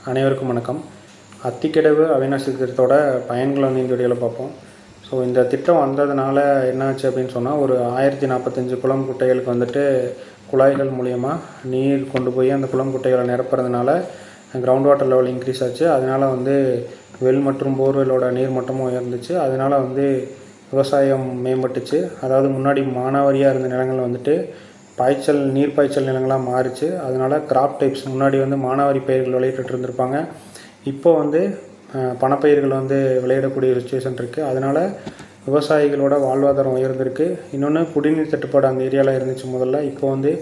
அனைவருக்கும் வணக்கம். அத்திக்கடவு அவிநாசி திட்டத்தோட பயன்களை வந்து இந்த வீடியோவில் பார்ப்போம். ஸோ இந்த திட்டம் வந்ததுனால என்னாச்சு அப்படின்னு சொன்னால், ஒரு 1045 குளம் குட்டைகளுக்கு வந்துட்டு குழாய்கள் மூலயமா நீர் கொண்டு போய் அந்த குளம் குட்டைகளை நிரப்புறதுனால கிரவுண்ட் வாட்டர் லெவல் இன்க்ரீஸ் ஆச்சு. அதனால் வந்து வெல் மற்றும் போர்வெல்லோட நீர் மட்டமும் உயர்ந்துச்சு. அதனால் வந்து விவசாயம் மேம்பட்டுச்சு. அதாவது முன்னாடி மானாவாரியாக இருந்த நிலங்கள் வந்துட்டு நீர் பாய்ச்சல் நிலங்களாக மாறிச்சு. அதனால் கிராப் டைப்ஸ் முன்னாடி வந்து மானாவாரி பயிர்கள் விளையிட்டு இருந்திருப்பாங்க. இப்போ வந்து பணப்பயிர்கள் வந்து விளையிடக்கூடிய சுச்சுவேஷன் இருக்குது. அதனால் விவசாயிகளோட வாழ்வாதாரம் உயர்ந்திருக்கு. இன்னொன்று குடிநீர் தட்டுப்பாடு அந்த ஏரியாவில் இருந்துச்சு முதல்ல. இப்போ வந்து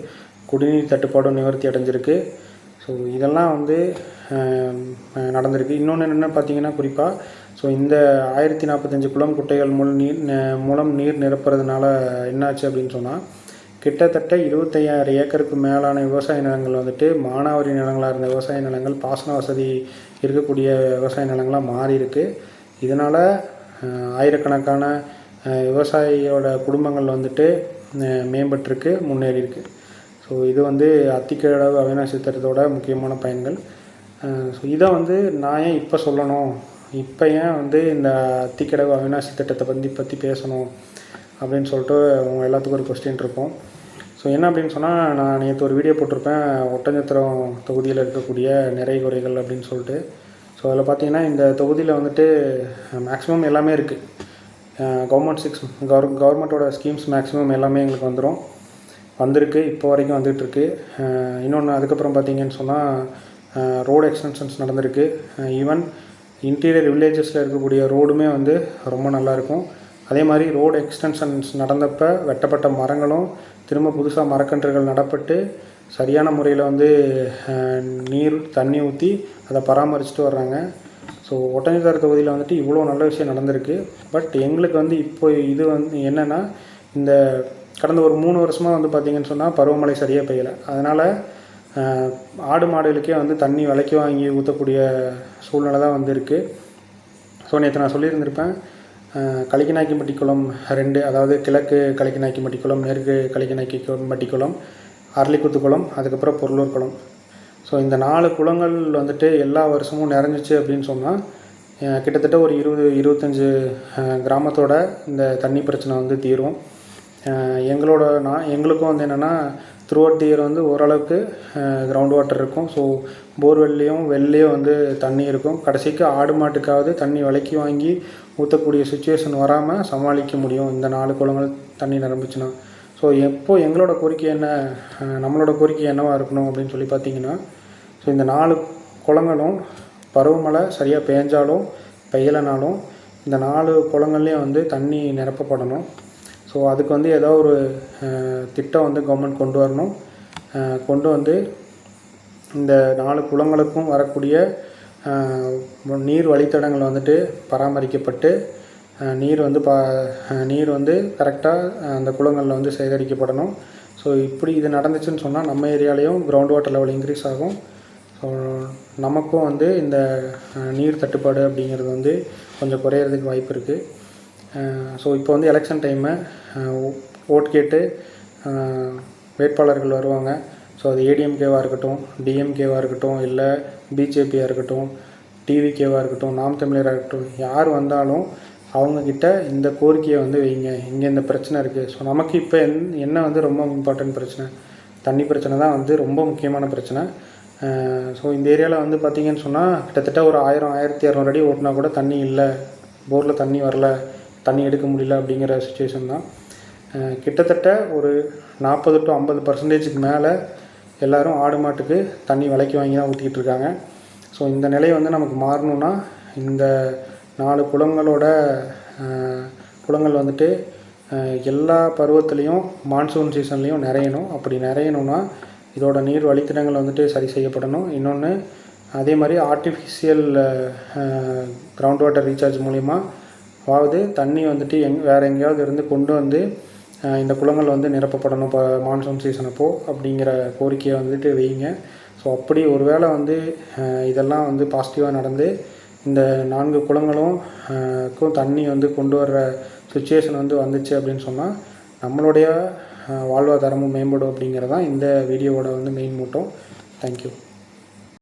குடிநீர் தட்டுப்பாடும் நிவர்த்தி அடைஞ்சிருக்கு. ஸோ இதெல்லாம் வந்து நடந்திருக்கு. இன்னொன்று என்னென்னு பார்த்தீங்கன்னா, குறிப்பாக ஸோ இந்த 1045 குளம் குட்டைகள் மூலம் நீர் நிரப்புறதுனால என்னாச்சு அப்படின்னு சொன்னால், கிட்டத்தட்ட 25,000 ஏக்கருக்கு மேலான விவசாய நிலங்கள் வந்துட்டு மானாவாரி நிலங்களாக இருந்த விவசாய நிலங்கள் பாசன வசதி இருக்கக்கூடிய விவசாய நிலங்களாக மாறி இருக்குது. இதனால் ஆயிரக்கணக்கான விவசாயியோட குடும்பங்கள் வந்துட்டு மேம்பட்டிருக்கு, முன்னேறி இருக்குது. ஸோ இது வந்து அத்திக்கடவு அவிநாசி திட்டத்தோட முக்கியமான பயன்கள். ஸோ இதை வந்து நான் ஏன் இப்போ சொல்லணும், இப்போ ஏன் வந்து இந்த அத்திக்கடவு அவிநாசி திட்டத்தை பற்றி பேசணும் அப்படின்னு சொல்லிட்டு அவங்க எல்லாத்துக்கும் ஒரு கொஸ்டின் இருக்கும். ஸோ என்ன அப்படின்னு சொன்னால், நான் நேற்று ஒரு வீடியோ போட்டிருப்பேன் ஒட்டஞ்சத்திரம் தொகுதியில் இருக்கக்கூடிய நிறை குறைகள் அப்படின்னு சொல்லிட்டு. ஸோ அதில் பார்த்தீங்கன்னா, இந்த தொகுதியில் வந்துட்டு மேக்ஸிமம் எல்லாமே இருக்குது. கவர்மெண்ட்டோட ஸ்கீம்ஸ் மேக்ஸிமம் எல்லாமே எங்களுக்கு வந்திருக்கு, இப்போ வரைக்கும் வந்துகிட்ருக்கு. இன்னொன்று அதுக்கப்புறம் பார்த்தீங்கன்னு சொன்னால், ரோடு எக்ஸ்டென்ஷன்ஸ் நடந்திருக்கு. ஈவன் இன்டீரியர் வில்லேஜஸில் இருக்கக்கூடிய ரோடுமே வந்து ரொம்ப நல்லாயிருக்கும். அதே மாதிரி ரோடு எக்ஸ்டென்ஷன்ஸ் நடந்தப்போ வெட்டப்பட்ட மரங்களும் திரும்ப புதுசாக மரக்கன்றுகள் நடப்பட்டு சரியான முறையில் வந்து தண்ணி ஊற்றி அதை பராமரிச்சுட்டு வர்றாங்க. ஸோ ஒட்டஞ்சத்திரம் தொகுதியில் வந்துட்டு இவ்வளோ நல்ல விஷயம் நடந்திருக்கு. பட் எங்களுக்கு வந்து இப்போ இது வந்து என்னென்னா, இந்த கடந்த ஒரு 3 வருஷமாக வந்து பார்த்திங்கன்னு சொன்னால் பருவமழை சரியாக பெய்யலை. அதனால் ஆடு மாடுகளுக்கே வந்து தண்ணி விலைக்கு வாங்கி ஊற்றக்கூடிய சூழ்நிலை தான் வந்து இருக்குது. ஸோ நேற்று நான் சொல்லியிருந்திருப்பேன், கலிக்கநாயக்கம்பட்டி குளம் 2, அதாவது கிழக்கு கலிக்கநாயக்கம்பட்டி குளம், மேற்கு கலிக்கநாயக்கம்பட்டி குளம், அரளிக்குத்து குளம், அதுக்கப்புறம் பொருளூர் குளம். ஸோ இந்த 4 குளங்கள் வந்துட்டு எல்லா வருஷமும் நிறைஞ்சிச்சு அப்படின்னு சொன்னால், கிட்டத்தட்ட ஒரு 20-25 கிராமத்தோட இந்த தண்ணி பிரச்சனை வந்து தீரும். எங்களுக்கும் வந்து என்னென்னா, த்ரூ அவுட் தி இயர் வந்து ஓரளவுக்கு கிரவுண்ட் வாட்டர் இருக்கும். ஸோ போர்வெல்லையும் வெள்ளையும் வந்து தண்ணி இருக்கும். கடைசிக்கு ஆடு மாட்டுக்காவது தண்ணி விலைக்கு வாங்கி ஊற்றக்கூடிய சுச்சுவேஷன் வராமல் சமாளிக்க முடியும் இந்த 4 குளங்கள் தண்ணி நிரம்பிச்சுன்னா. ஸோ எங்களோட கோரிக்கை நம்மளோட கோரிக்கை என்னவாக இருக்கணும் அப்படின்னு சொல்லி பார்த்தீங்கன்னா, ஸோ இந்த 4 குளங்களும் பருவமழை சரியாக பெஞ்சாலும் பெய்யலைனாலும் இந்த 4 குளங்கள்லேயும் வந்து தண்ணி நிரப்பப்படணும். ஸோ அதுக்கு வந்து ஏதோ ஒரு திட்டம் வந்து கவர்மெண்ட் கொண்டு வந்து இந்த 4 குளங்களுக்கும் வரக்கூடிய நீர் வழித்தடங்கள் வந்துட்டு பராமரிக்கப்பட்டு நீர் வந்து கரெக்டாக அந்த குளங்களில் வந்து சேகரிக்கப்படணும். ஸோ இப்படி இது நடந்துச்சுன்னு சொன்னால் நம்ம ஏரியாலேயும் கிரவுண்ட் வாட்டர் லெவல் இன்க்ரீஸ் ஆகும். ஸோ நமக்கும் வந்து இந்த நீர் தட்டுப்பாடு அப்படிங்கிறது வந்து கொஞ்சம் குறையிறதுக்கு வாய்ப்பு இருக்குது. ஸோ இப்போ வந்து எலெக்ஷன் டைமு, ஓட் கேட்டு வேட்பாளர்கள் வருவாங்க. ஸோ அது ஏடிஎம்கேவாக இருக்கட்டும், டிஎம்கேவாக இருக்கட்டும், இல்லை பிஜேபியாக இருக்கட்டும், டிவிகேவாக இருக்கட்டும், நாம் தமிழராக இருக்கட்டும், யார் வந்தாலும் அவங்கக்கிட்ட இந்த கோரிக்கையை வந்து வைங்க, இங்கே இந்த பிரச்சனை இருக்குது. ஸோ நமக்கு இப்போ என்ன வந்து ரொம்ப இம்பார்ட்டன்ட் பிரச்சனை, தண்ணி பிரச்சனை தான் வந்து ரொம்ப முக்கியமான பிரச்சனை. ஸோ இந்த ஏரியாவில் வந்து பார்த்திங்கன்னு சொன்னால், கிட்டத்தட்ட ஒரு 1000-1200 அடி ஓட்டினா கூட தண்ணி இல்லை, போரில் தண்ணி வரல, தண்ணி எடுக்க முடியல அப்படிங்கிற சுச்சுவேஷன் தான். கிட்டத்தட்ட ஒரு 40-50% மேலே எல்லோரும் ஆடு மாட்டுக்கு தண்ணி விலைக்கு வாங்கி தான் ஊற்றிக்கிட்டு இருக்காங்க. ஸோ இந்த நிலை வந்து நமக்கு மாறணுன்னா, இந்த 4 குளங்கள் வந்துட்டு எல்லா பருவத்துலேயும் மான்சூன் சீசன்லேயும் நிறையணும். அப்படி நிறையணுன்னா இதோட நீர் வழித்தடங்கள் வந்துட்டு சரி செய்யப்படணும். இன்னொன்று, அதே மாதிரி ஆர்டிஃபிஷியல் கிரவுண்ட் வாட்டர் ரீசார்ஜ் மூலிமா தண்ணி வந்துட்டு வேறு எங்கேயாவது இருந்து கொண்டு வந்து இந்த குளங்கள் வந்து நிரப்பப்படணும் இப்போ மான்சூன் சீசன் அப்போது அப்படிங்கிற கோரிக்கையை வந்துட்டு வைங்க. ஸோ அப்படி ஒரு வேளை வந்து இதெல்லாம் வந்து பாசிட்டிவாக நடந்து இந்த 4 குளங்களும் தண்ணி வந்து கொண்டு வர்ற சுச்சுவேஷன் வந்து வந்துச்சு அப்படின்னு சொன்னால், நம்மளுடைய வாழ்வாதாரமும் மேம்படும் அப்படிங்கிறது தான் இந்த வீடியோவோட வந்து மெயின் மோட்டோ. தேங்க்யூ.